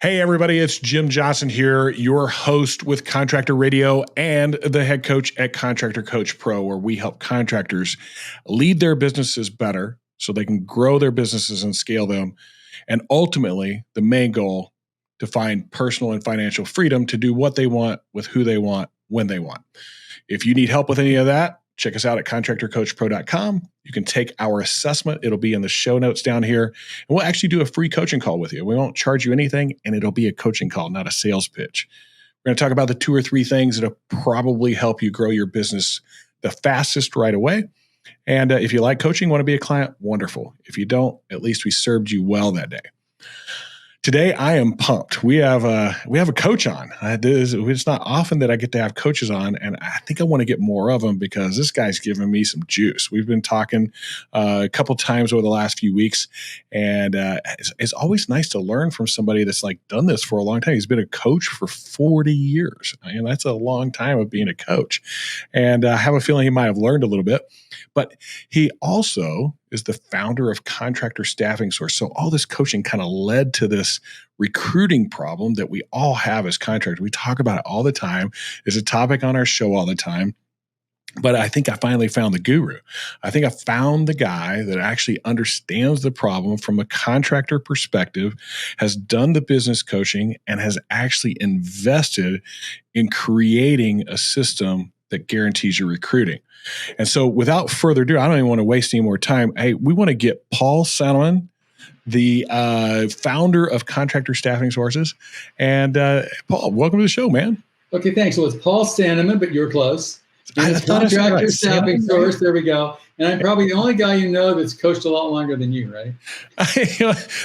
Hey, everybody, it's Jim Johnson here, your host with Contractor Radio and the head coach at Contractor Coach Pro, where we help contractors lead their businesses better so they can grow their businesses and scale them. And ultimately, the main goal, to find personal and financial freedom to do what they want with who they want when they want. If you need help with any of that, check us out at contractorcoachpro.com. You can take our assessment. It'll be in the show notes down here. And we'll actually do a free coaching call with you. We won't charge you anything, and it'll be a coaching call, not a sales pitch. We're going to talk about the 2 or 3 things that'll probably help you grow your business the fastest right away. And if you like coaching, want to be a client, wonderful. If you don't, at least we served you well that day. Today, I am pumped. We have a coach on. It's not often that I get to have coaches on, and I think I want to get more of them because this guy's giving me some juice. We've been talking a couple times over the last few weeks, and it's always nice to learn from somebody that's like done this for a long time. He's been a coach for 40 years. I mean, that's a long time of being a coach, and I have a feeling he might have learned a little bit. But he also is the founder of Contractor Staffing Source. So all this coaching kind of led to this recruiting problem that we all have as contractors. We talk about it all the time. It's a topic on our show all the time. But I think I finally found the guru. I think I found the guy that actually understands the problem from a contractor perspective, has done the business coaching, and has actually invested in creating a system that guarantees your recruiting. And so without further ado, I don't even want to waste any more time. Hey, we want to get Paul Sanneman, the founder of Contractor Staffing Sources. And Paul, welcome to the show, man. Okay, thanks. Well, it's Paul Sanneman, but you're close. It's Contractor Staffing Source. There we go. And I'm probably the only guy you know that's coached a lot longer than you, right?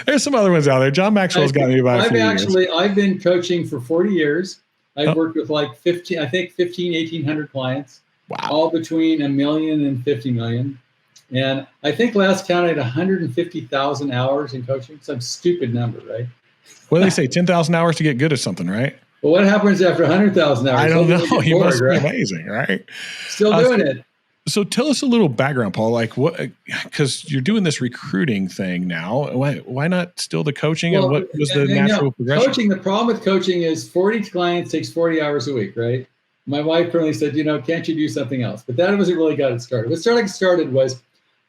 There's some other ones out there. John Maxwell's got me by a few years. I've been coaching for 40 years. I've worked with like 1,800 clients. Wow. All between $1 million and $50 million. And I think last count I had 150,000 hours in coaching. Some stupid number, right? What do they say? 10,000 hours to get good at something, right? Well, what happens after 100,000 hours? I don't know. You must be amazing, right? Still doing it. So tell us a little background, Paul. Like what? Because you're doing this recruiting thing now. Why not still the coaching? Well, and what was the natural progression? Coaching. The problem with coaching is 40 clients takes 40 hours a week, right? My wife currently said, can't you do something else? But that wasn't really got it started. What started was,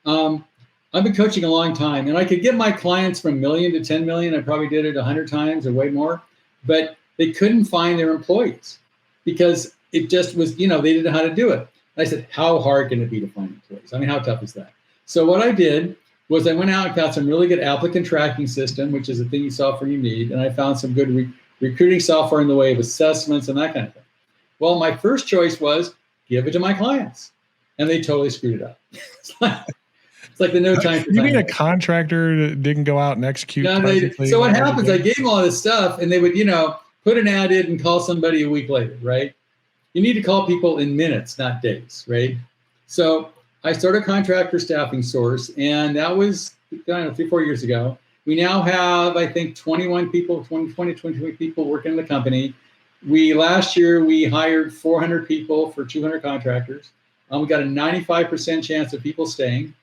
I've been coaching a long time, and I could get my clients from $1 million to 10 million. I probably did it 100 times or way more, but they couldn't find their employees because it just was, they didn't know how to do it. And I said, how hard can it be to find employees? I mean, how tough is that? So what I did was I went out and got some really good applicant tracking system, which is a thing software you need. And I found some good recruiting software in the way of assessments and that kind of thing. Well, my first choice was give it to my clients, and they totally screwed it up. It's like the no time for you mean a contractor that didn't go out and execute? So what happens, I gave them all this stuff, and they would, put an ad in and call somebody a week later, right? You need to call people in minutes, not days, right? So I started Contractor Staffing Source, and that was, 3-4 years ago. We now have, I think, 21 people working in the company. Last year, we hired 400 people for 200 contractors. We got a 95% chance of people staying.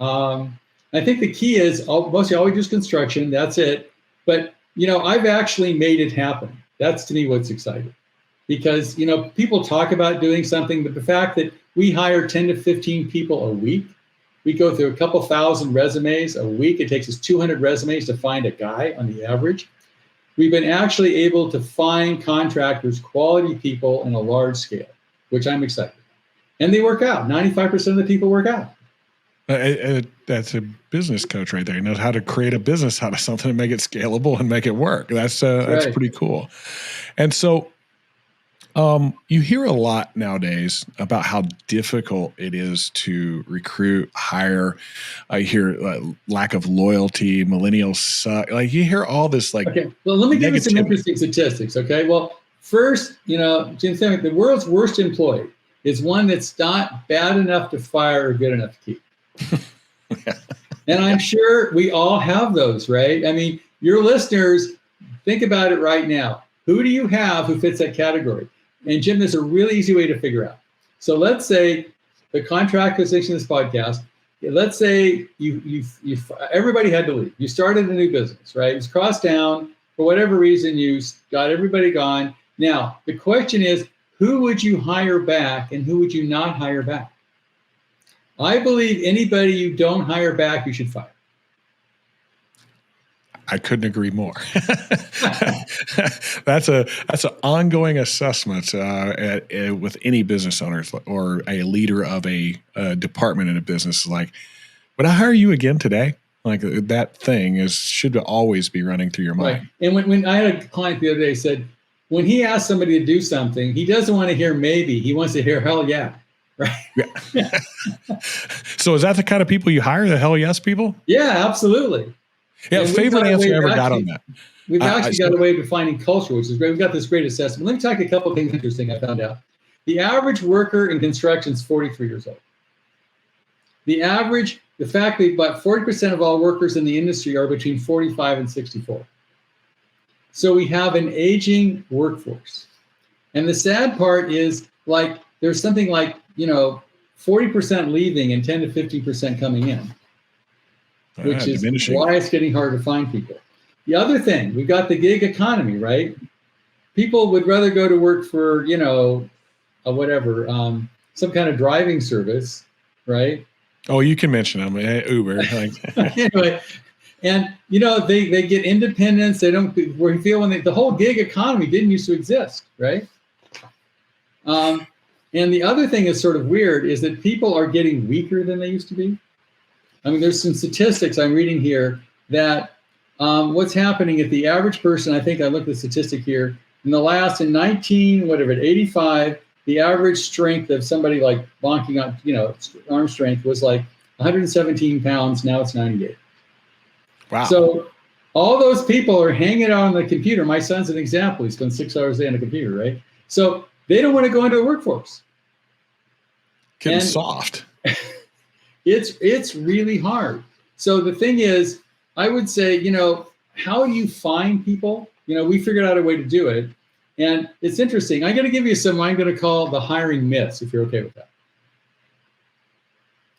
I think the key is mostly all we do is construction. That's it. But, I've actually made it happen. That's to me what's exciting. Because, people talk about doing something, but the fact that we hire 10 to 15 people a week, we go through a couple thousand resumes a week. It takes us 200 resumes to find a guy on the average. We've been actually able to find contractors, quality people in a large scale, which I'm excited about. And they work out. 95% of the people work out. That's a business coach right there. He knows how to create a business out of something and make it scalable and make it work. That's right. Pretty cool. And so you hear a lot nowadays about how difficult it is to recruit, hire. I hear lack of loyalty, millennials suck. Like you hear all this Okay, well, let me give you some interesting statistics, okay? Well, first, Jim Sanneman, the world's worst employee is one that's not bad enough to fire or good enough to keep. And I'm sure we all have those, right? I mean, your listeners, think about it right now. Who do you have who fits that category? And Jim, there's a really easy way to figure out. So let's say the contractors listening to this podcast, let's say you everybody had to leave. You started a new business, right? It was crossed down. for whatever reason, you got everybody gone. Now, the question is, who would you hire back and who would you not hire back? I believe anybody you don't hire back, you should fire. I couldn't agree more. That's an ongoing assessment with any business owners or a leader of a department in a business. Like, would I hire you again today? Like that thing should always be running through your mind. Right. And when I had a client the other day said, when he asks somebody to do something, he doesn't want to hear maybe. He wants to hear hell yeah. Right. Yeah. So is that the kind of people you hire, the hell yes people? Yeah, absolutely. Yeah, favorite answer I ever got on that. We've actually got a way of defining culture, which is great. We've got this great assessment. Let me talk a couple of things interesting I found out. The average worker in construction is 43 years old. The fact that about 40% of all workers in the industry are between 45 and 64. So we have an aging workforce. And the sad part is, like, there's something like, 40% leaving and 10 to 15% coming in, which is diminishing. Why it's getting harder to find people. The other thing, we've got the gig economy, right? People would rather go to work for, some kind of driving service, right? Oh, you can mention them, Uber. Anyway, and they get independence. They don't. Where you feel the whole gig economy didn't used to exist, right? And the other thing is sort of weird is that people are getting weaker than they used to be. I mean, there's some statistics I'm reading here that what's happening at the average person. I think I looked at the statistic here in 85. The average strength of somebody like bonking on, arm strength was like 117 pounds. Now it's 98. Wow. So all those people are hanging out on the computer. My son's an example. He spends 6 hours a day on a computer, right? So they don't want to go into the workforce. Getting soft. It's really hard. So the thing is, I would say, how do you find people? We figured out a way to do it. And it's interesting. I'm going to give you some I'm going to call the hiring myths, if you're okay with that.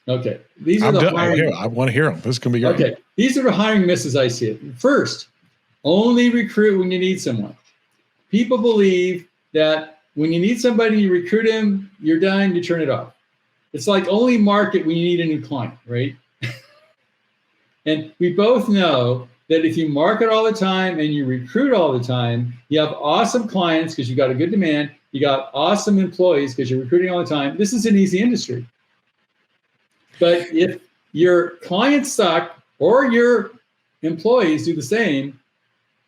Okay. These are I want to hear them. This is going to be great. Okay. These are the hiring myths as I see it. First, only recruit when you need someone. People believe that when you need somebody, you recruit him, you're done, you turn it off. It's like only market when you need a new client, right? And we both know that if you market all the time and you recruit all the time, you have awesome clients because you got a good demand. You got awesome employees because you're recruiting all the time. This is an easy industry. But if your clients suck or your employees do the same,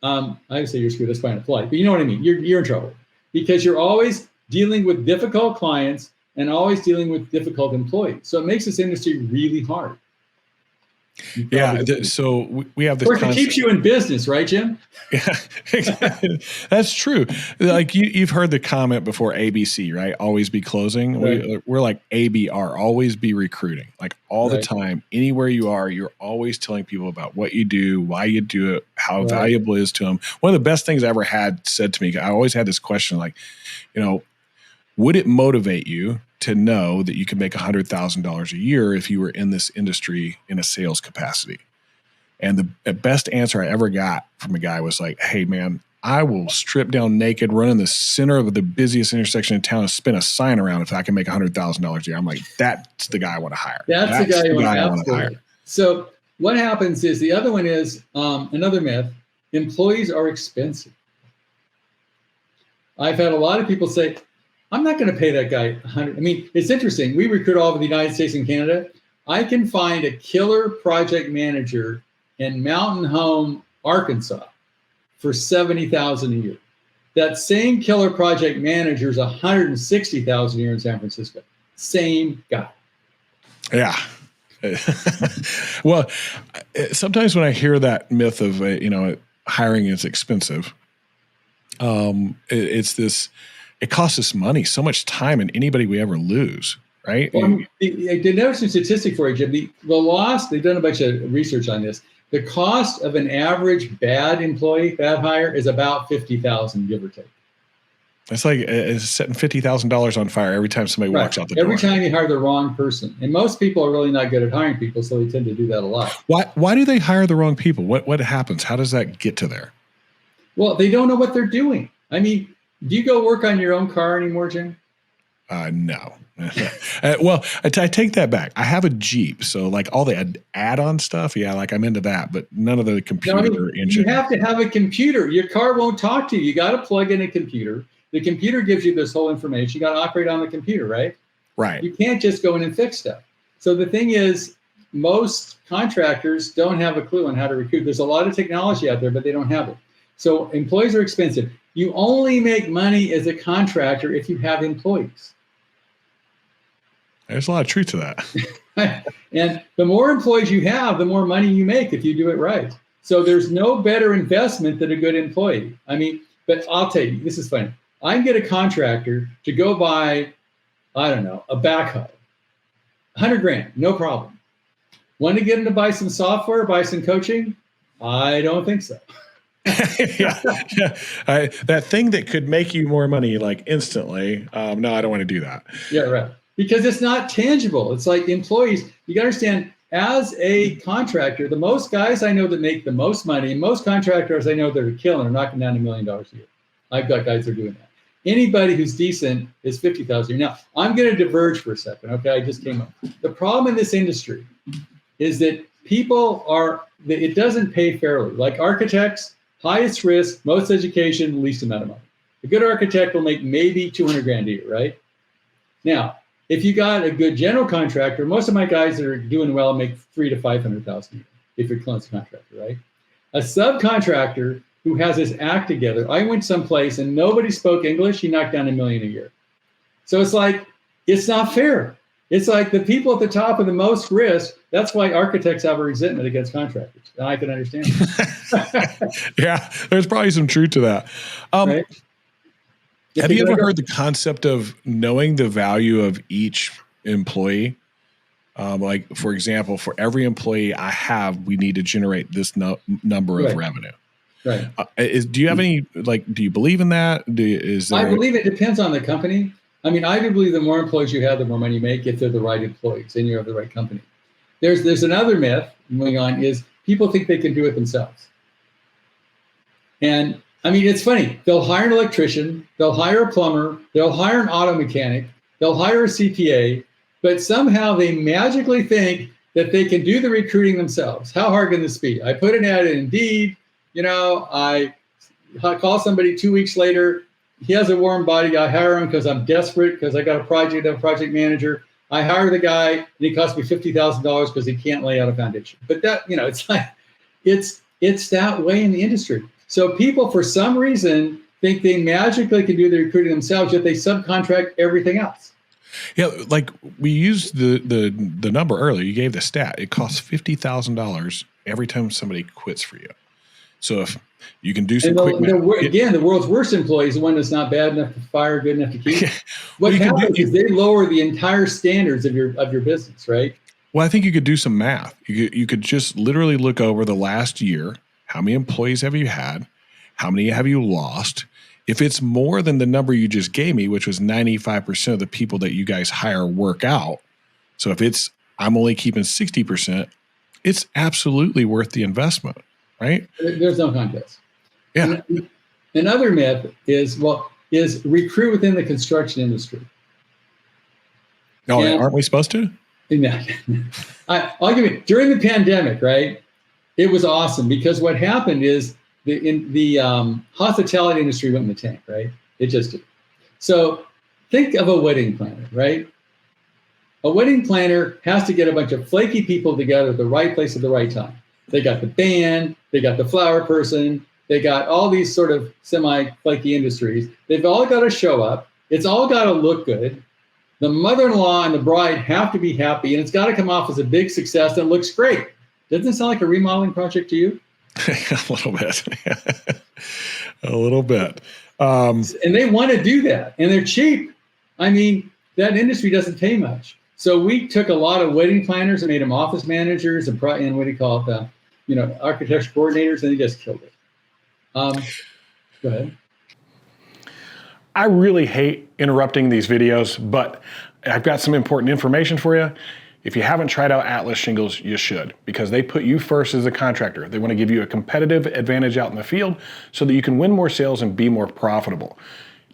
I would say you're screwed. That's fine to polite, but you know what I mean. You're in trouble because you're always dealing with difficult clients and always dealing with difficult employees. So it makes this industry really hard. Yeah. So we have this. Of course, it keeps you in business, right, Jim? Yeah, exactly. That's true. Like you've heard the comment before, ABC, right? Always be closing. Right. We're like ABR, always be recruiting. Like all the time, anywhere you are, you're always telling people about what you do, why you do it, how valuable it is to them. One of the best things I ever had said to me, I always had this question like, would it motivate you to know that you could make $100,000 a year if you were in this industry in a sales capacity? And the best answer I ever got from a guy was like, hey, man, I will strip down naked, run in the center of the busiest intersection in town and spin a sign around if I can make $100,000 a year. I'm like, that's the guy I want to hire. That's the guy I want to hire. So what happens is the other one is another myth. Employees are expensive. I've had a lot of people say, I'm not going to pay that guy $100. I mean, it's interesting. We recruit all over the United States and Canada. I can find a killer project manager in Mountain Home, Arkansas, for $70,000 a year. That same killer project manager is $160,000 a year in San Francisco. Same guy. Yeah. Well, sometimes when I hear that myth of hiring is expensive, it's this. It costs us money, so much time, and anybody we ever lose, right? Well, they noticed some statistic for you, Jim. The loss, they've done a bunch of research on this. The cost of an average bad employee, bad hire, is about $50,000, give or take. It's like it's setting $50,000 on fire every time somebody walks out the door. Every time you hire the wrong person. And most people are really not good at hiring people, so they tend to do that a lot. Why do they hire the wrong people? What happens? How does that get to there? Well, they don't know what they're doing. I mean, do you go work on your own car anymore, Jim? No. Well, I take that back. I have a Jeep, so like all the add-on stuff, yeah, like I'm into that, but none of the computer engine. You have to have a computer. Your car won't talk to you. You got to plug in a computer. The computer gives you this whole information. You got to operate on the computer, right? Right. You can't just go in and fix stuff. So the thing is, most contractors don't have a clue on how to recruit. There's a lot of technology out there, but they don't have it. So employees are expensive. You only make money as a contractor if you have employees. There's a lot of truth to that. And the more employees you have, the more money you make if you do it right. So there's no better investment than a good employee. I mean, but I'll tell you, this is funny. I can get a contractor to go buy, I don't know, a backhoe, $100,000, no problem. Want to get him to buy some software, buy some coaching? I don't think so. yeah. That thing that could make you more money like instantly. No, I don't want to do that. Yeah, right. Because it's not tangible. It's like employees. You got to understand, as a contractor, the most guys I know that make the most money, most contractors I know that are killing are knocking down $1 million a year. I've got guys that are doing that. Anybody who's decent is $50,000 a year. Now, I'm going to diverge for a second. Okay, I just came up. The problem in this industry is that it doesn't pay fairly. Like architects, highest risk, most education, least amount of money. A good architect will make maybe $200,000 a year, right? Now, if you got a good general contractor, most of my guys that are doing well make $300,000 to $500,000 a year if you're a close contractor, right? A subcontractor who has his act together. I went someplace and nobody spoke English. He knocked down $1 million a year. So it's like, it's not fair. It's like the people at the top of the most risk. That's why architects have a resentment against contractors. And I can understand that. Yeah, there's probably some truth to that. Right? Have you ever heard the concept of knowing the value of each employee? Like, for example, for every employee I have, we need to generate this number of revenue. Right. Do you have any, do you believe in that? I believe it depends on the company. I mean, I do believe the more employees you have, the more money you make if they're the right employees and you have the right company. There's another myth going on is people think they can do it themselves. And I mean, it's funny. They'll hire an electrician, they'll hire a plumber, they'll hire an auto mechanic, they'll hire a CPA, but somehow they magically think that they can do the recruiting themselves. How hard can this be? I put an ad in Indeed, I call somebody 2 weeks later, he has a warm body, I hire him because I'm desperate, because I got a project manager. I hire the guy and he costs me $50,000 because he can't lay out a foundation. But that, it's like, it's that way in the industry. So people, for some reason, think they magically can do the recruiting themselves, yet they subcontract everything else. Yeah, like we used the number earlier. You gave the stat. It costs $50,000 every time somebody quits for you. So if you can do some quick math. Again, the world's worst employee is the one that's not bad enough to fire, good enough to keep. What happens is they lower the entire standards of your business, right? Well, I think you could do some math. You could just literally look over the last year. How many employees have you had? How many have you lost? If it's more than the number you just gave me, which was 95% of the people that you guys hire work out. So if I'm only keeping 60%, it's absolutely worth the investment, right? There's no contest. Yeah. Another myth is recruit within the construction industry. Oh, aren't we supposed to? I'll give you, during the pandemic, right? It was awesome because what happened is the hospitality industry went in the tank, right? It just did. So think of a wedding planner, right? A wedding planner has to get a bunch of flaky people together at the right place at the right time. They got the band, they got the flower person, they got all these sort of semi-flaky industries. They've all got to show up. It's all got to look good. The mother-in-law and the bride have to be happy, and it's got to come off as a big success and looks great. Doesn't it sound like a remodeling project to you? A little bit. A little bit. And they want to do that, and they're cheap. I mean, that industry doesn't pay much. So we took a lot of wedding planners and made them office managers and what do you call it, architecture coordinators, and they just killed it. Go ahead. I really hate interrupting these videos, but I've got some important information for you. If you haven't tried out Atlas shingles, you should, because they put you first as a contractor. They want to give you a competitive advantage out in the field so that you can win more sales and be more profitable.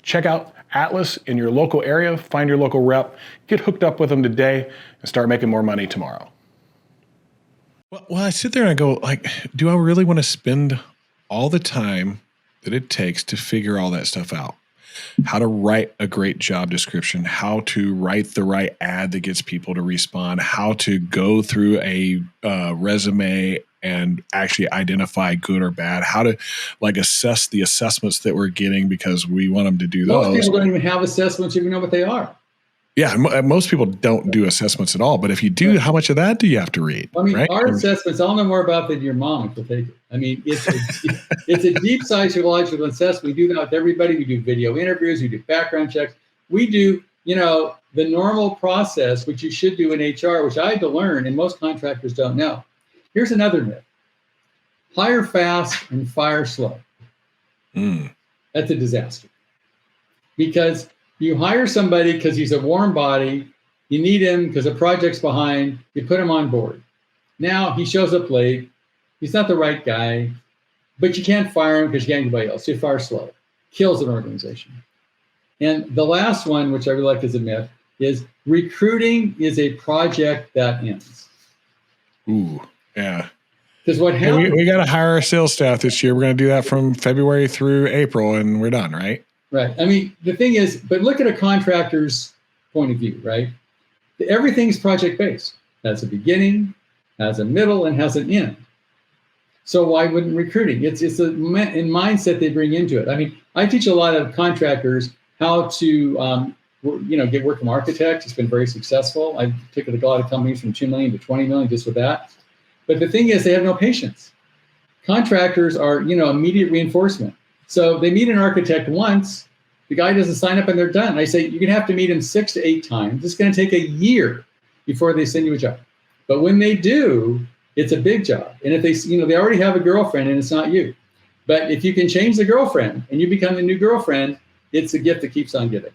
Check out Atlas in your local area, find your local rep, get hooked up with them today, and start making more money tomorrow. Well, I sit there and I go, like, do I really want to spend all the time that it takes to figure all that stuff out? How to write a great job description, how to write the right ad that gets people to respond, how to go through a resume and actually identify good or bad, how to assess the assessments that we're getting because we want them to do those. Most people don't even have assessments, even know what they are. Yeah, most people don't do assessments at all. But if you do, how much of that do you have to read? I mean, right? Our assessments, I'll know more about than your mom will take it. I mean, it's a deep psychological assessment. We do that with everybody. We do video interviews. We do background checks. We do, the normal process, which you should do in HR, which I had to learn, and most contractors don't know. Here's another myth. Hire fast and fire slow. That's a disaster. Because you hire somebody because he's a warm body, you need him because a project's behind, you put him on board. Now he shows up late, he's not the right guy, but you can't fire him because you can't get anybody else. So you fire slow. Kills an organization. And the last one, which I really like as a myth, is recruiting is a project that ends. Ooh, yeah. Because what happens? We got to hire our sales staff this year. We're going to do that from February through April, and we're done, right? Right. I mean, the thing is, but look at a contractor's point of view, right? Everything's project-based. Has a beginning, has a middle, and has an end. So why wouldn't recruiting? It's a mindset they bring into it. I mean, I teach a lot of contractors how to, get work from architects. It's been very successful. I've taken a lot of companies from 2 million to 20 million just with that. But the thing is, they have no patience. Contractors are, immediate reinforcement. So they meet an architect once, the guy doesn't sign up and they're done. I say, you're going to have to meet him 6 to 8 times. It's going to take a year before they send you a job. But when they do, it's a big job. And if they, they already have a girlfriend and it's not you. But if you can change the girlfriend and you become the new girlfriend, it's a gift that keeps on giving.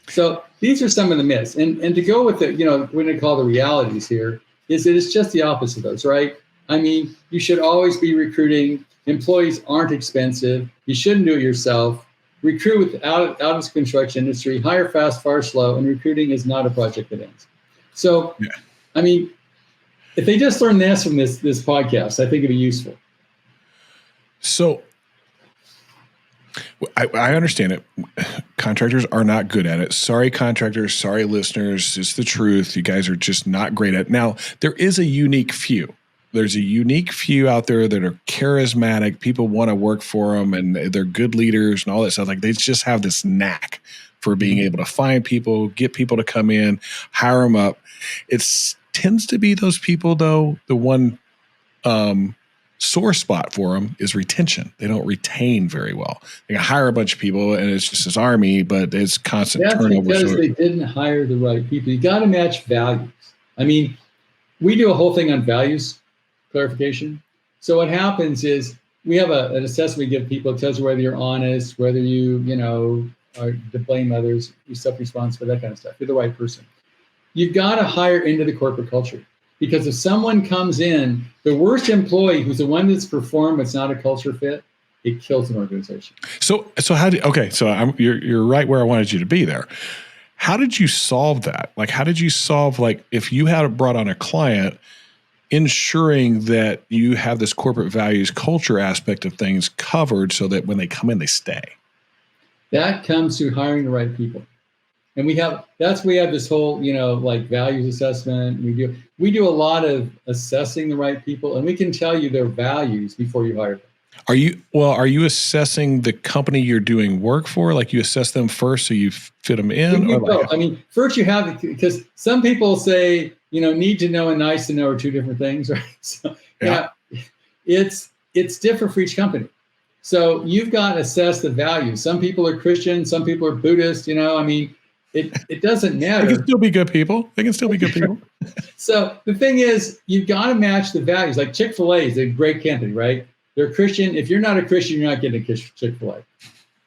So these are some of the myths. And to go with the, we're going to call the realities here, is that it's just the opposite of those, right? I mean, you should always be recruiting. Employees aren't expensive. You shouldn't do it yourself. Recruit out of the construction industry. Hire fast, fire slow, and recruiting is not a project that ends. So, yeah. I mean, if they just learn this from this podcast, I think it'd be useful. So, I understand it. Contractors are not good at it. Sorry, contractors. Sorry, listeners. It's the truth. You guys are just not great at it. Now, there is a unique few. There's a unique few out there that are charismatic. People want to work for them, and they're good leaders and all that stuff. Like, they just have this knack for being able to find people, get people to come in, hire them up. It tends to be those people, though. The one sore spot for them is retention. They don't retain very well. They can hire a bunch of people, and it's just this army, but it's constant turnover. That's because they didn't hire the right people. You got to match values. I mean, we do a whole thing on values clarification. So what happens is we have an assessment we give people. It tells you whether you're honest, whether you, are to blame others, you self-responsible, that kind of stuff. You're the right person. You've got to hire into the corporate culture, because if someone comes in, the worst employee who's the one that's performed, but it's not a culture fit, it kills an organization. So you're right where I wanted you to be there. How did you solve that? Like, how did you solve, if you had brought on a client, ensuring that you have this corporate values culture aspect of things covered so that when they come in, they stay? That comes through hiring the right people. And we have this whole, values assessment. We do a lot of assessing the right people, and we can tell you their values before you hire them. Are you assessing the company you're doing work for? Like, you assess them first so you fit them in? I mean, first you have, because some people say, need to know and nice to know are two different things, right? So yeah, it's different for each company. So you've got to assess the values. Some people are Christian, some people are Buddhist, it doesn't matter. They can still be good people. So the thing is, you've got to match the values. Like Chick-fil-A is a great company, right? They're Christian. If you're not a Christian, you're not getting a Chick-fil-A.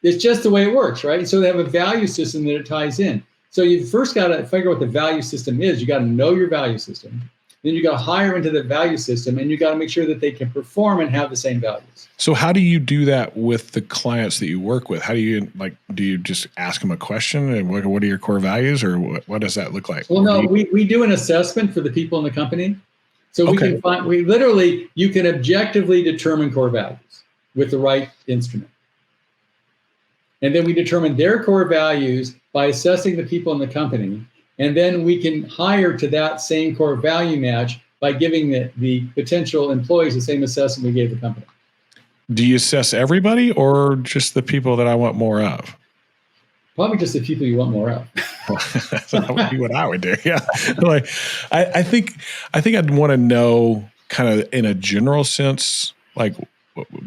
It's just the way it works, right? So they have a value system that it ties in. So you first got to figure out what the value system is. You got to know your value system. Then you got to hire into the value system, and you got to make sure that they can perform and have the same values. So how do you do that with the clients that you work with? How do you do you just ask them a question and what are your core values, or what does that look like? Well, no, we do an assessment for the people in the company. So we can find, you can objectively determine core values with the right instrument. And then we determine their core values by assessing the people in the company. And then we can hire to that same core value match by giving the potential employees the same assessment we gave the company. Do you assess everybody or just the people that I want more of? Probably just the people you want more of. That would be what I would do. Yeah. Like, I think I'd want to know kind of in a general sense, like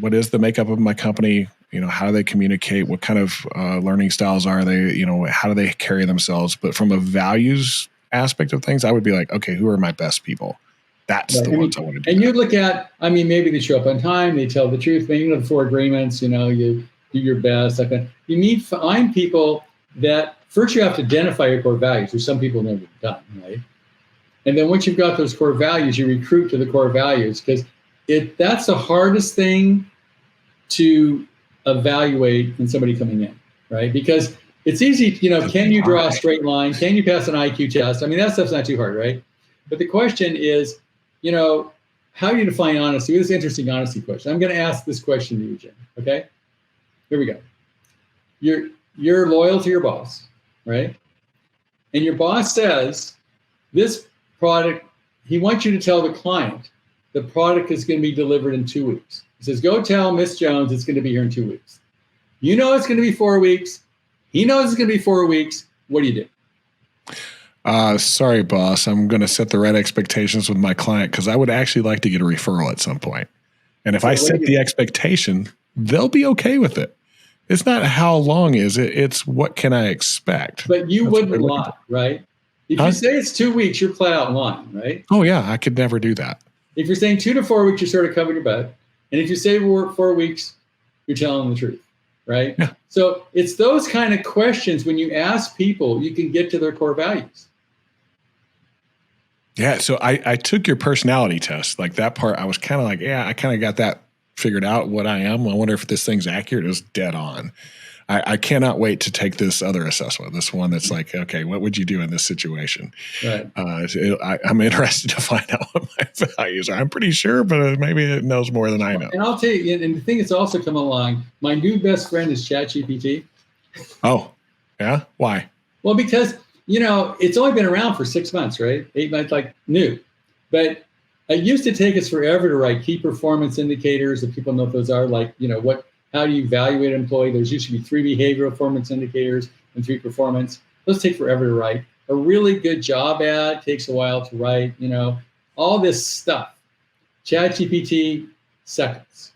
what is the makeup of my company? How do they communicate? What kind of learning styles are they? How do they carry themselves? But from a values aspect of things, I would be like, okay, who are my best people? That's the ones I want to do. And you look at, maybe they show up on time, they tell the truth, maybe the 4 agreements, you do your best. You need to find people that first you have to identify your core values, which some people never done, right? And then once you've got those core values, you recruit to the core values, because that's the hardest thing to evaluate in somebody coming in, right? Because it's easy, can you draw a straight line? Can you pass an IQ test? That stuff's not too hard, right? But the question is, how do you define honesty? This is an interesting honesty question. I'm going to ask this question to you, Jim, okay? Here we go. You're loyal to your boss, right? And your boss says, this product, he wants you to tell the client the product is going to be delivered in 2 weeks. He says, go tell Miss Jones it's going to be here in 2 weeks. You know it's going to be 4 weeks. He knows it's going to be 4 weeks. What do you do? Sorry, boss. I'm going to set the right expectations with my client because I would actually like to get a referral at some point. And if I set the expectation, they'll be okay with it. It's not how long is it. It's what can I expect. But you wouldn't lie, right? If you say it's 2 weeks, you're flat out lying, right? Oh, yeah. I could never do that. If you're saying 2 to 4 weeks, you're sort of covering your butt. And if you say 4 weeks, you're telling the truth, right? Yeah. So it's those kind of questions when you ask people, you can get to their core values. Yeah. So I took your personality test. Like that part, I was kind of like, yeah, I kind of got that figured out what I am. I wonder if this thing's accurate. It was dead on. I cannot wait to take this other assessment, this one that's like, okay, what would you do in this situation? Right. I'm interested to find out what my values are. I'm pretty sure, but maybe it knows more than I know. And I'll tell you, and the thing that's also come along, my new best friend is ChatGPT. Oh, yeah? Why? Well, because, it's only been around for 6 months, right? 8 months, like new. But it used to take us forever to write key performance indicators, if people know what those are, like, how do you evaluate an employee? There's usually 3 behavioral performance indicators and 3 performance. Those take forever to write. A really good job ad takes a while to write, all this stuff. ChatGPT, seconds.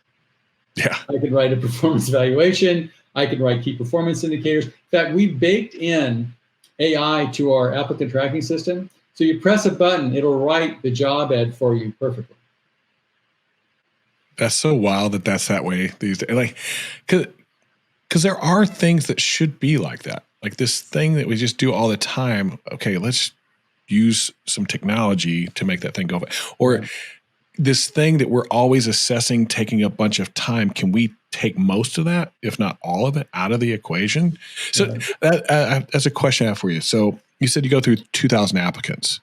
Yeah. I could write a performance evaluation. I could write key performance indicators. In fact, we baked in AI to our applicant tracking system. So you press a button, it'll write the job ad for you perfectly. That's so wild that's that way these days. Like, because there are things that should be like that. Like this thing that we just do all the time. Okay, let's use some technology to make that thing go. Or this thing that we're always assessing, taking a bunch of time. Can we take most of that, if not all of it, out of the equation? So that's a question I have for you. So you said you go through 2,000 applicants.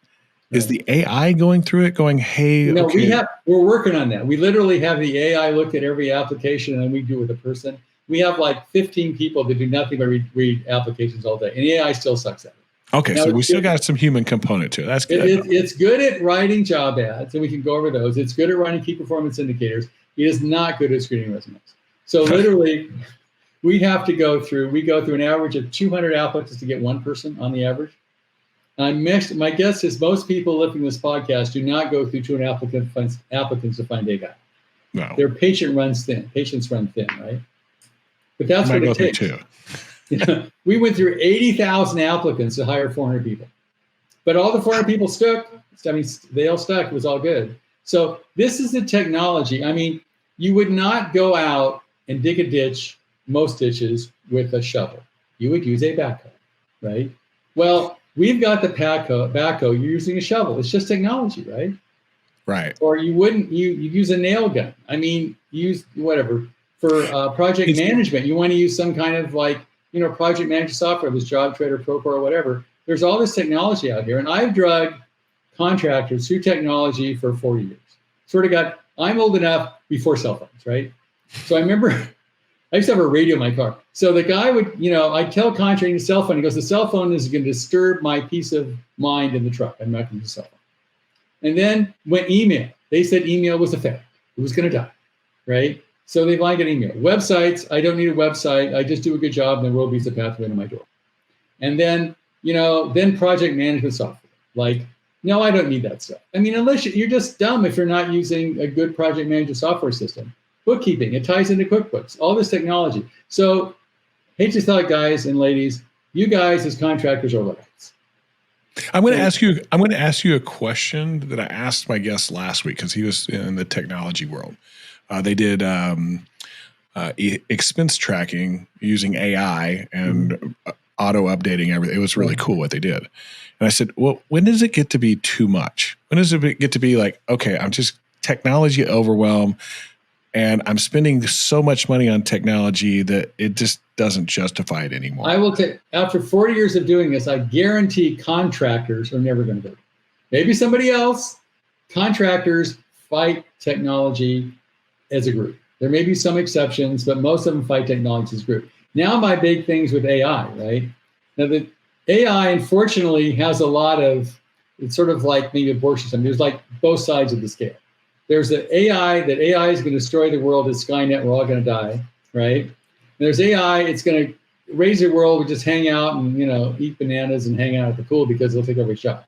Is the AI going through it going, hey, no, okay. We're working on that. We literally have the AI look at every application and then we do it with a person. We have like 15 people that do nothing but read applications all day. And the AI still sucks at it. Okay, now, so we still got some human component to it. That's good. It's good at writing job ads, and we can go over those. It's good at writing key performance indicators. It is not good at screening resumes. So literally, we go through an average of 200 applicants to get one person on the average. My guess is most people listening to this podcast do not go through 200 applicants to find a guy. No. Their patience runs thin, right? But that's what it takes. We went through 80,000 applicants to hire 400 people. But all the 400 people stuck. They all stuck. It was all good. So this is the technology. You would not go out and dig a ditch, most ditches, with a shovel. You would use a backhoe, right? Well, we've got the backhoe. You're using a shovel. It's just technology, right? Right. Or you wouldn't. You use a nail gun. I mean, use whatever for project management. You want to use some kind of project management software, this Job Trader, Procore, or whatever. There's all this technology out here, and I've drugged contractors through technology for 40 years. Sort of I'm old enough before cell phones, right? So I remember I used to have a radio in my car. So the guy would, I'd tell contracting the cell phone. He goes, the cell phone is going to disturb my peace of mind in the truck. I'm not going to use a cell phone. And then went email. They said email was a fact. It was going to die, right? So they like an email. Websites, I don't need a website. I just do a good job and the world beats the pathway to my door. And then, then project management software. No, I don't need that stuff. I mean, unless you're just dumb if you're not using a good project management software system. Bookkeeping, it ties into QuickBooks, all this technology. So hate to tell it, guys and ladies, you guys as contractors are Luddites. I'm going to ask you a question that I asked my guest last week because he was in the technology world. They did expense tracking using AI and auto updating everything. It was really cool what they did. And I said, well, when does it get to be too much? When does it get to be like, okay, I'm just technology overwhelmed and I'm spending so much money on technology that it just doesn't justify it anymore? I will take, after 40 years of doing this, I guarantee contractors are never going to go. Maybe somebody else. Contractors fight technology as a group. There may be some exceptions, but most of them fight technology as a group. Now my big things with AI, right? Now the AI, unfortunately, has a lot of, it's sort of like maybe abortion. There's like both sides of the scale. There's the AI, that AI is going to destroy the world, it's Skynet, we're all going to die, right? And there's AI, it's going to raise the world, we just hang out and, eat bananas and hang out at the pool because they'll take every shot.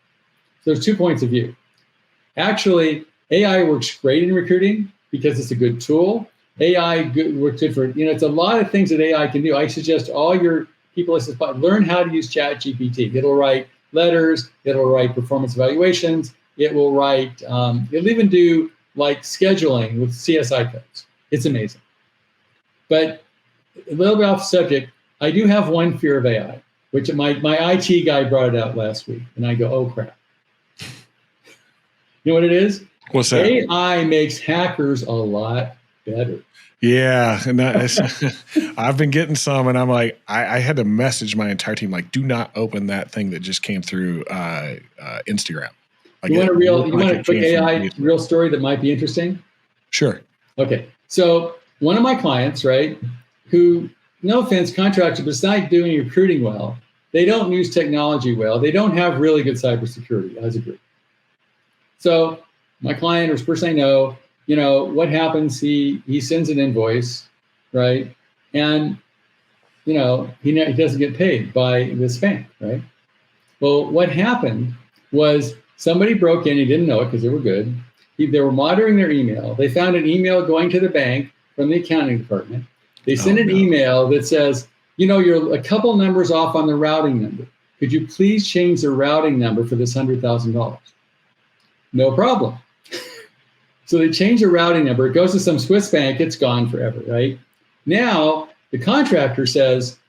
So there's 2 points of view. Actually, AI works great in recruiting because it's a good tool. AI works good for, it's a lot of things that AI can do. I suggest all your people, learn how to use ChatGPT. It'll write letters, it'll write performance evaluations, it will write, it'll even do like scheduling with CSI codes. It's amazing. But a little bit off the subject, I do have one fear of AI, which my IT guy brought it out last week. And I go, oh crap. You know what it is? What's that? AI makes hackers a lot better. Yeah, and I've been getting some, and I'm like, I had to message my entire team, like, do not open that thing that just came through Instagram. Like, you want a quick AI real story that might be interesting? Sure. Okay, so one of my clients, right, who, no offense, contractor, but it's not doing recruiting well. They don't use technology well. They don't have really good cybersecurity as a group. So my client, or person I know, what happens? He sends an invoice, right? And, he doesn't get paid by this bank, right? Well, what happened was somebody broke in. He didn't know it because they were good. They were monitoring their email. They found an email going to the bank from the accounting department. They sent an email that says, you're a couple numbers off on the routing number. Could you please change the routing number for this $100,000? No problem. So they change the routing number. It goes to some Swiss bank. It's gone forever, right? Now, the contractor says,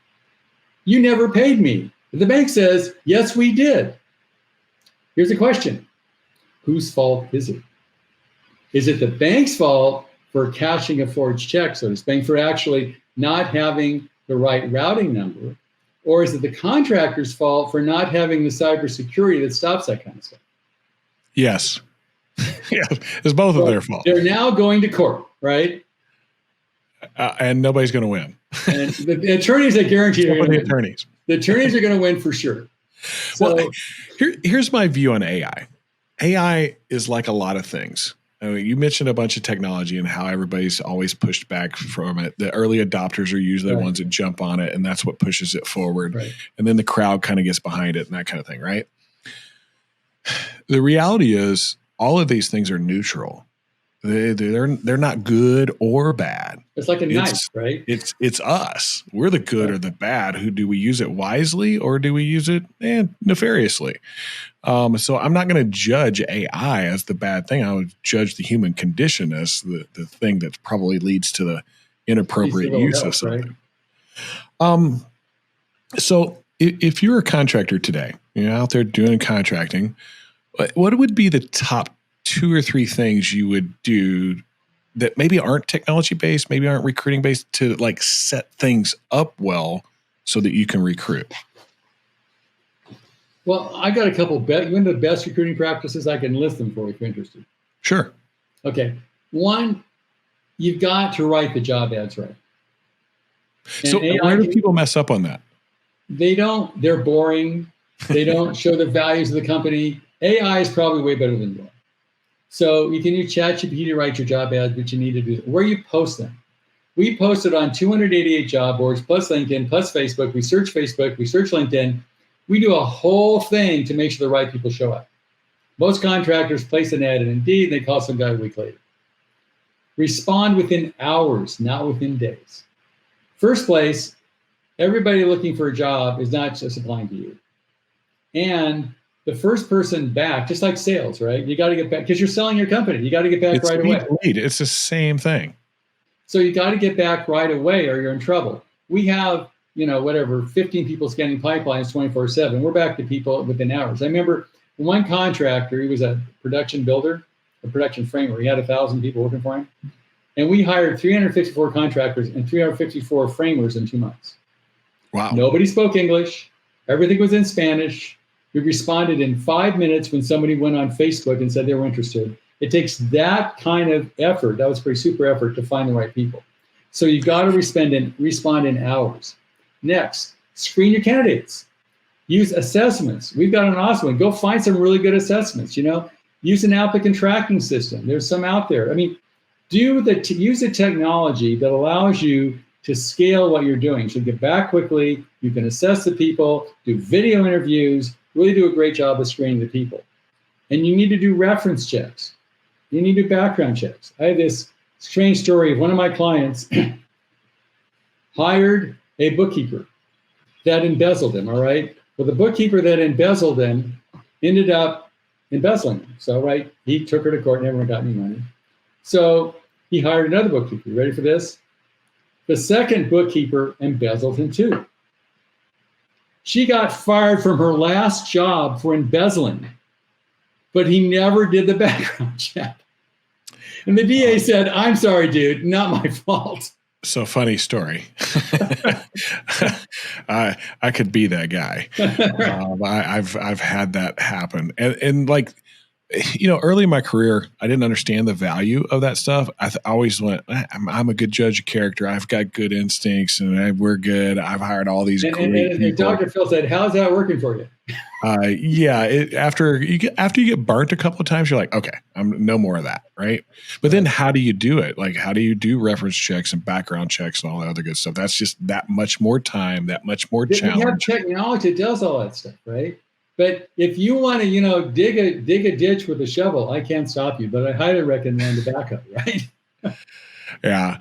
you never paid me. The bank says, yes, we did. Here's the question. Whose fault is it? Is it the bank's fault for cashing a forged check, so to speak, for actually not having the right routing number? Or is it the contractor's fault for not having the cybersecurity that stops that kind of stuff? Yes. Yeah, it's both of their fault. They're now going to court, right? And nobody's going to win. And the attorneys, I guarantee, are going to win. The attorneys are going to win for sure. So, well, here's my view on AI. AI is like a lot of things. I mean, you mentioned a bunch of technology and how everybody's always pushed back from it. The early adopters are usually the ones that jump on it, and that's what pushes it forward. Right. And then the crowd kind of gets behind it and that kind of thing, right? The reality is, all of these things are neutral. They're not good or bad. It's like a knife, right? It's us. We're the good or the bad. Who do we use it wisely or do we use it nefariously? So I'm not going to judge AI as the bad thing. I would judge the human condition as the thing that probably leads to the inappropriate use of something. Right? So If you're a contractor today, you're out there doing contracting, what would be the top 2 or 3 things you would do that maybe aren't technology based, maybe aren't recruiting based, to like set things up well so that you can recruit? Well, I got a couple. One of the best recruiting practices, I can list them for you if you're interested. Sure. Okay. One, you've got to write the job ads right. And so where do people mess up on that? They don't. They're boring. They don't show the values of the company. AI is probably way better than you are. So you can use ChatGPT to write your job ads, but you need to do where you post them. We posted on 288 job boards, plus LinkedIn, plus Facebook. We search LinkedIn. We do a whole thing to make sure the right people show up. Most contractors place an ad in Indeed, and they call some guy a week later. Respond within hours, not within days. First place, everybody looking for a job is not just applying to you. And the first person back, just like sales, right? You got to get back because you're selling your company. You got to get back right away. It's the same thing. So you got to get back right away or you're in trouble. We have, 15 people scanning pipelines 24/7. We're back to people within hours. I remember one contractor, he was a production builder, a production framer. He had 1,000 people working for him. And we hired 354 contractors and 354 framers in 2 months. Wow. Nobody spoke English. Everything was in Spanish. We responded in 5 minutes when somebody went on Facebook and said they were interested. It takes that kind of effort. That was pretty super effort to find the right people. So you've got to respond in hours. Next, screen your candidates. Use assessments. We've got an awesome one. Go find some really good assessments. Use an applicant tracking system. There's some out there. I mean, use a technology that allows you to scale what you're doing. So get back quickly. You can assess the people, do video interviews, really do a great job of screening the people. And you need to do reference checks. You need to do background checks. I have this strange story of one of my clients hired a bookkeeper that embezzled him, all right? Well, the bookkeeper that embezzled him ended up embezzling him. So, right, he took her to court, never got any money. So he hired another bookkeeper. You ready for this? The second bookkeeper embezzled him too. She got fired from her last job for embezzling, but he never did the background check. And the DA said, "I'm sorry, dude, not my fault." So funny story. I could be that guy. I've had that happen, and like, early in my career, I didn't understand the value of that stuff. I always went, I'm a good judge of character. I've got good instincts, and we're good. I've hired all these great people. And Dr. Phil said, "How's that working for you?" After you get burnt a couple of times, you're like, okay, I'm no more of that, right? But then how do you do it? Like, how do you do reference checks and background checks and all that other good stuff? That's just that much more time, that much more challenge. We have technology that does all that stuff, right? But if you want to, dig a ditch with a shovel, I can't stop you, but I highly recommend the backup, right? Yeah.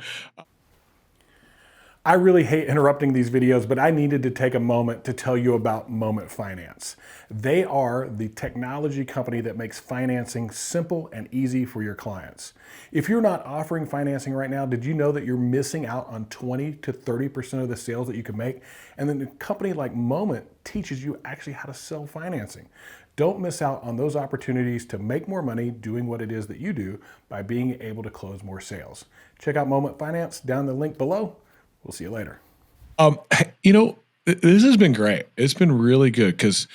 I really hate interrupting these videos, but I needed to take a moment to tell you about Moment Finance. They are the technology company that makes financing simple and easy for your clients. If you're not offering financing right now, did you know that you're missing out on 20 to 30% of the sales that you could make? And then a company like Moment teaches you actually how to sell financing. Don't miss out on those opportunities to make more money doing what it is that you do by being able to close more sales. Check out Moment Finance down the link below. We'll see you later. This has been great. It's been really good because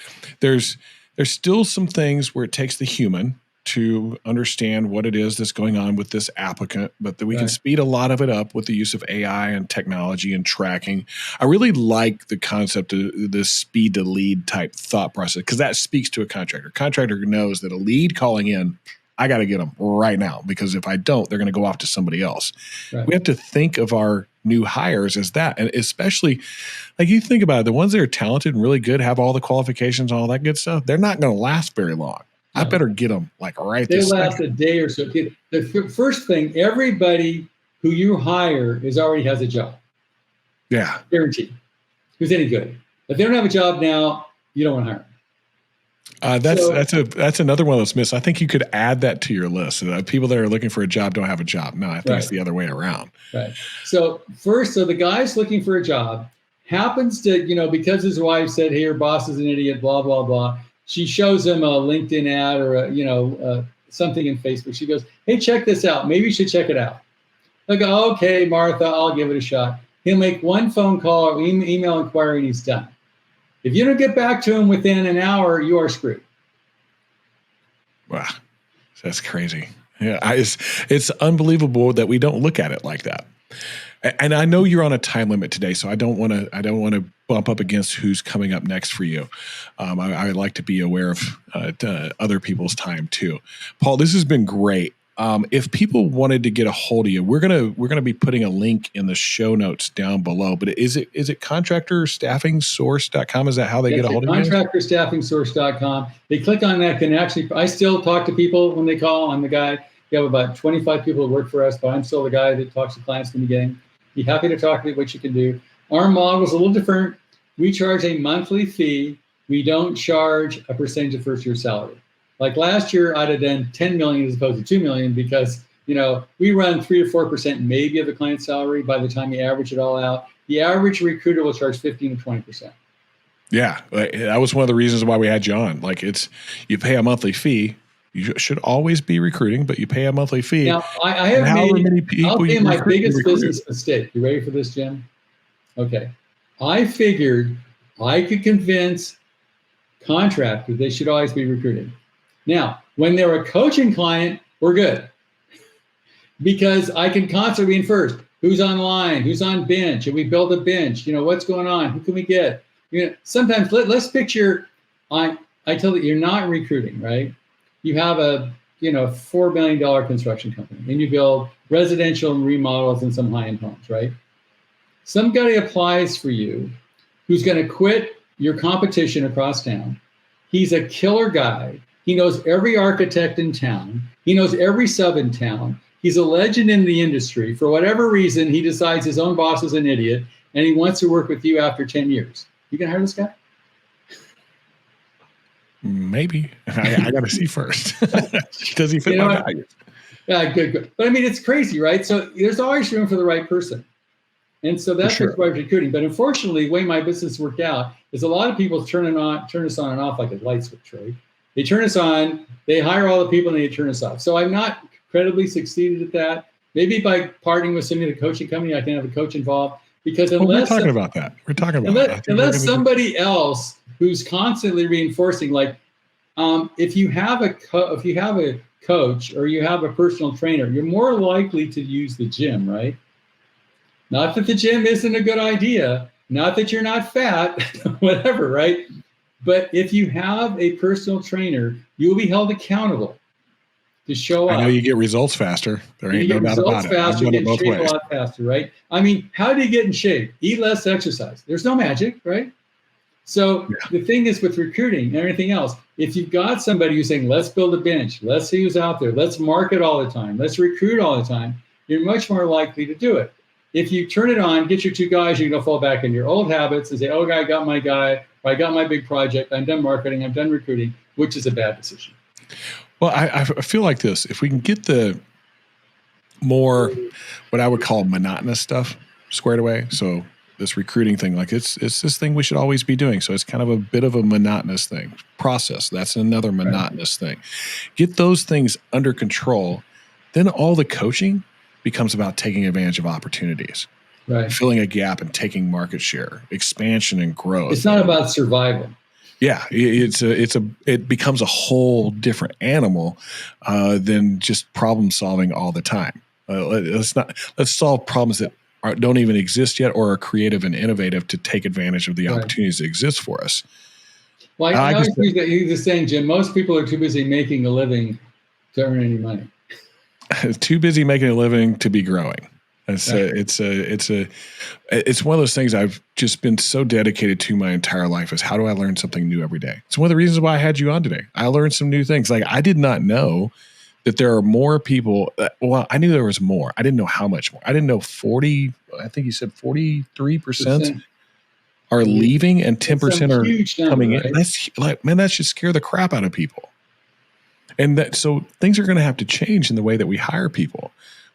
there's still some things where it takes the human to understand what it is that's going on with this applicant, but that we can speed a lot of it up with the use of AI and technology and tracking. I really like the concept of the speed to lead type thought process because that speaks to a contractor. Contractor knows that a lead calling in, I got to get them right now because if I don't, they're going to go off to somebody else. Right. We have to think of our new hires as that. And especially like you think about it, the ones that are talented and really good, have all the qualifications, all that good stuff. They're not going to last very long. No. I better get them like right this second. They last a day or so. The first thing, everybody who you hire already has a job. Yeah. Guaranteed. Who's any good. If they don't have a job now, you don't want to hire them. That's another one that's missed. I think you could add that to your list. People that are looking for a job don't have a job. No, I think it's the other way around. Right. So the guys looking for a job happens to, because his wife said, hey, your boss is an idiot, blah, blah, blah. She shows him a LinkedIn ad or, something in Facebook. She goes, hey, check this out. Maybe you should check it out. I go, okay, Martha, I'll give it a shot. He'll make one phone call or email inquiry and he's done. If you don't get back to him within an hour, you are screwed. Wow, that's crazy. Yeah, it's unbelievable that we don't look at it like that. And I know you're on a time limit today, so I don't want to bump up against who's coming up next for you. I like to be aware of other people's time too. Paul, this has been great. If people wanted to get a hold of you, we're gonna be putting a link in the show notes down below. But is it contractorstaffingsource.com? Is that how they get a hold of you? Contractorstaffingsource.com. They click on that. I still talk to people when they call. I'm the guy. We have about 25 people who work for us, but I'm still the guy that talks to clients in the beginning. Be happy to talk to you what you can do. Our model is a little different. We charge a monthly fee. We don't charge a percentage of first year salary. Like last year, I'd have done 10 million as opposed to 2 million because, we run 3 or 4% maybe of the client's salary by the time you average it all out. The average recruiter will charge 15 to 20%. Yeah, that was one of the reasons why we had you on. Like you pay a monthly fee. You should always be recruiting, but you pay a monthly fee. Now, I have many people. I'll tell you my biggest business mistake. You ready for this, Jim? Okay. I figured I could convince contractors they should always be recruiting. Now, when they're a coaching client, we're good. Because I can constantly be in first. Who's online? Who's on bench? Should we build a bench? What's going on? Who can we get? Sometimes let's picture, I tell you, you're not recruiting, right? You have a $4 million construction company and you build residential and remodels and some high-end homes, right? Somebody applies for you who's going to quit your competition across town. He's a killer guy. He knows every architect in town. He knows every sub in town. He's a legend in the industry. For whatever reason, he decides his own boss is an idiot and he wants to work with you after 10 years. You can hire this guy? Maybe. I got to see first. Does he fit my values? Yeah, good. But I mean, it's crazy, right? So there's always room for the right person. And so that's what's why recruiting. But unfortunately, the way my business worked out is a lot of people turn us on and off like a light switch, right? They turn us on, they hire all the people, and they turn us off. So I've not incredibly succeeded at that. Maybe by partnering with somebody in a coaching company, I can have a coach involved. Because unless we're talking about that. We're talking about that. Unless somebody else who's constantly reinforcing, like if you have a coach or you have a personal trainer, you're more likely to use the gym, right? Not that the gym isn't a good idea, not that you're not fat, whatever, right? But if you have a personal trainer, you'll be held accountable to show up. I know you get results faster. There ain't no doubt about it. Faster, you get in shape a lot faster, right? I mean, how do you get in shape? Eat less, exercise. There's no magic, right? So the thing is with recruiting and everything else, if you've got somebody who's saying, let's build a bench, let's see who's out there, let's market all the time, let's recruit all the time, you're much more likely to do it. If you turn it on, get your two guys, you're going to fall back in your old habits and say, oh, I got my guy, or I got my big project, I'm done marketing, I'm done recruiting, which is a bad decision. Well, I feel like this. If we can get the more what I would call monotonous stuff squared away, so this recruiting thing, like it's this thing we should always be doing. So it's kind of a bit of a monotonous thing. Process, that's another monotonous thing. Get those things under control. Then all the coaching becomes about taking advantage of opportunities, filling a gap and taking market share, expansion and growth. It's not about survival. Yeah, it becomes a whole different animal than just problem solving all the time. Let's solve problems that don't even exist yet or are creative and innovative to take advantage of the opportunities that exist for us. Well, I always use the saying, Jim, most people are too busy making a living to earn any money. Too busy making a living to be growing. It's one of those things I've just been so dedicated to my entire life is how do I learn something new every day? It's one of the reasons why I had you on today. I learned some new things. Like I did not know that there are more people. Well, I knew there was more. I didn't know how much more. I didn't know 40. I think you said 43% are leaving and 10% are coming in. That's like, man, that should scare the crap out of people. And so things are going to have to change in the way that we hire people.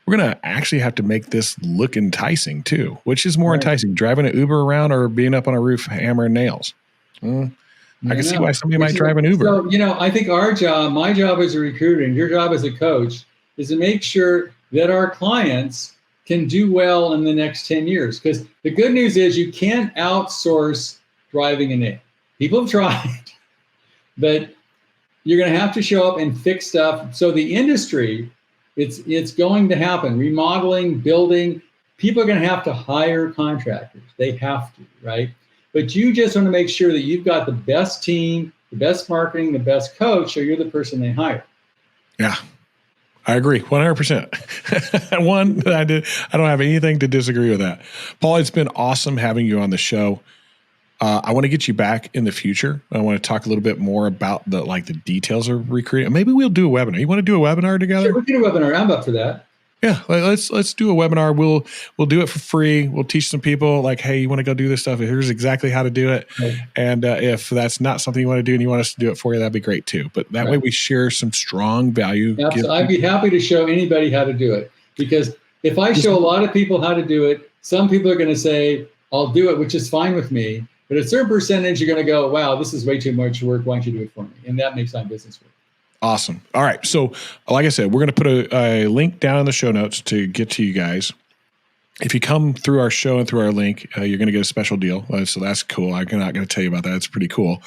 we're going to actually have to make this look enticing too. Which is more Right. enticing, driving an Uber around or being up on a roof hammering nails? I can see why somebody might drive an Uber. So, I think my job as a recruiter and your job as a coach is to make sure that our clients can do well in the next 10 years. Because the good news is you can't outsource driving a nail. People have tried, but you're going to have to show up and fix stuff. So the industry, it's going to happen. Remodeling, building, people are going to have to hire contractors. They have to, right? But you just want to make sure that you've got the best team, the best marketing, the best coach, so you're the person they hire. Yeah, I agree 100%. I don't have anything to disagree with that. Paul, it's been awesome having you on the show. I want to get you back in the future. I want to talk a little bit more about the details of recruiting. Maybe we'll do a webinar. You want to do a webinar together? Sure, we can do a webinar. I'm up for that. Yeah, let's do a webinar. We'll do it for free. We'll teach some people like, hey, you want to go do this stuff? Here's exactly how to do it. Right. And if that's not something you want to do and you want us to do it for you, that'd be great too. But that way we share some strong value. I'd be happy to show anybody how to do it, because if I show a lot of people how to do it, some people are going to say, I'll do it, which is fine with me. But a certain percentage, you're going to go, wow, this is way too much work. Why don't you do it for me? And that makes my business work. Awesome. All right. So like I said, we're going to put a link down in the show notes to get to you guys. If you come through our show and through our link, you're going to get a special deal. So that's cool. I'm not going to tell you about that. It's pretty cool.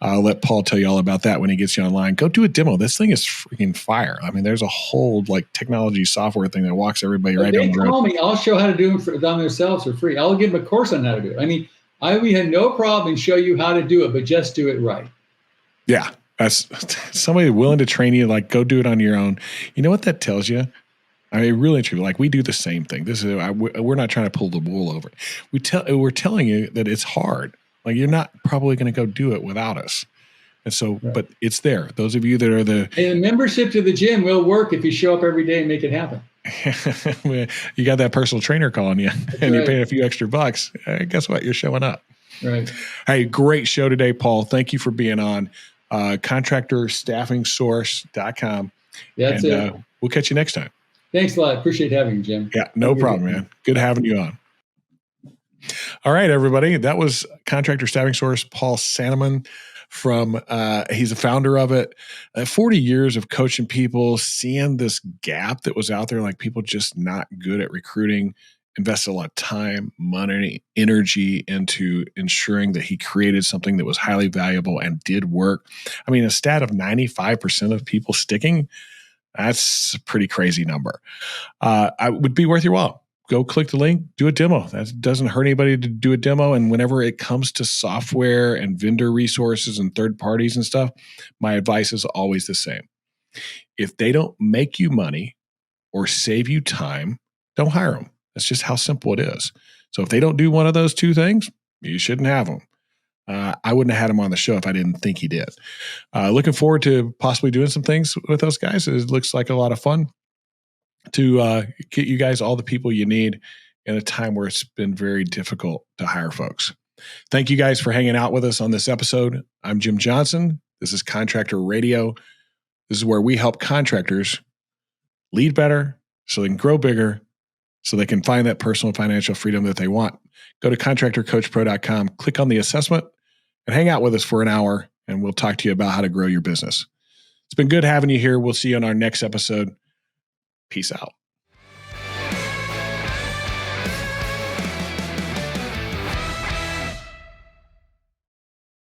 I'll let Paul tell you all about that when he gets you online. Go do a demo. This thing is freaking fire. I mean, there's a whole technology software thing that walks everybody right down the road. Call me. I'll show how to do them themselves for free. I'll give them a course on how to do it. I mean, we had no problem show you how to do it, but just do it right. Yeah. That's somebody willing to train you, go do it on your own. You know what that tells you? I mean, really true. We do the same thing. This is we're not trying to pull the wool over. We're telling you that it's hard. You're not probably going to go do it without us. And so, right. But it's there. Those of you that are and membership to the gym will work if you show up every day and make it happen. You got that personal trainer calling you, and you're paying a few extra bucks. Guess what? You're showing up. Right. Hey, great show today, Paul. Thank you for being on. contractorstaffingsource.com. That's it. We'll catch you next time. Thanks a lot. Appreciate having you, Jim. Yeah, no problem, man. Good having you on. All right, everybody. That was Contractor Staffing Source, Paul Sanneman he's a founder of it. 40 years of coaching people, seeing this gap that was out there, people just not good at recruiting, invested a lot of time, money, energy into ensuring that he created something that was highly valuable and did work. I mean, a stat of 95% of people sticking, that's a pretty crazy number. I would be worth your while. Go click the link, do a demo. That doesn't hurt anybody to do a demo. And whenever it comes to software and vendor resources and third parties and stuff, my advice is always the same. If they don't make you money or save you time, don't hire them. That's just how simple it is. So if they don't do one of those two things, you shouldn't have them. I wouldn't have had him on the show if I didn't think he did. Looking forward to possibly doing some things with those guys. It looks like a lot of fun to get you guys all the people you need in a time where it's been very difficult to hire folks. Thank you guys for hanging out with us on this episode. I'm Jim Johnson. This is Contractor Radio. This is where we help contractors lead better so they can grow bigger, so they can find that personal and financial freedom that they want. Go to contractorcoachpro.com, click on the assessment, and hang out with us for an hour, and we'll talk to you about how to grow your business. It's been good having you here. We'll see you on our next episode. Peace out.